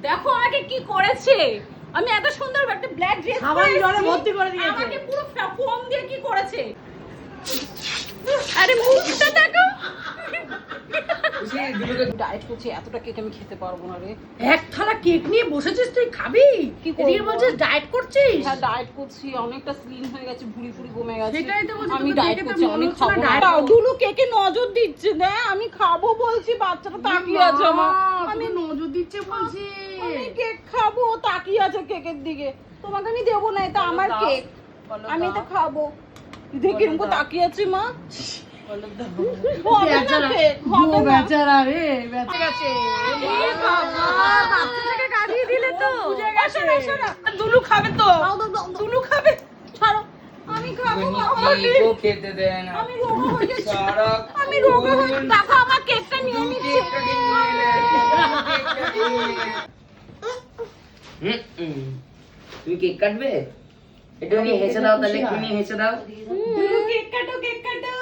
দেখো আমাকে কি করেছে, আমি এত সুন্দর একটা ব্ল্যাক ড্রেস সাবান জলে ভর্তি করে দিয়েছে। আমাকে পুরো ফোম দিয়ে কি করেছে। আরে মুখটা দেখো, ডায়েট করছি, এতটা কেক আমি খেতে পারবো না রে। এক থালা কেক নিয়ে বসেছিস তুই, খাবি? কি করবো? এদিকে বলছিস ডায়েট করছিস? হ্যাঁ ডায়েট করছি, অনেকটা স্লিম হয়ে গেছে, ভুঁড়ি ফুড়ি কমে গেছে। সেটাই তো বলছি, আমি তোকে ডায়েট দেখে তো করছি, মনে অনেক হচ্ছে না খাবো না। diet করছিস। দুলু কেকে নজর দিচ্ছে, দে আমি খাবো বলছি, বাচ্চাটা তাকিয়ে আছে আমার। আমি নজর দিচ্ছে বলছি। আমি কেক খাবো, তাকিয়ে আছে কেকের দিকে। তোমাকে আমি দেবো না, এটা আমার কেক, আমি এটা খাবো। দেখি এরকম তাকিয়ে আছে মা। হবে না কেক, হবে না। বেচারা রে, বেঁচে গেছে। এ বাবা, বাচ্চাটাকে কাঁদিয়ে দিলে তো। শোনো, শোনো, দুলু খাবে তো। দুলু খাবে, ছাড়ো। আমি খাবো বাবা, কেকও খেতে দেয় না। আমি রোগা হয়ে গেছি। সারা আমি রোগা হয়ে, দেখো আমার কেকটা নিয়ে নিচ্ছে। তুমি কেক কাটবে? একটু নিয়ে হেসে দাও, তাহলে একটু নিয়ে হেসে দাও। দুলু কেক কাটো, কেক কাটো।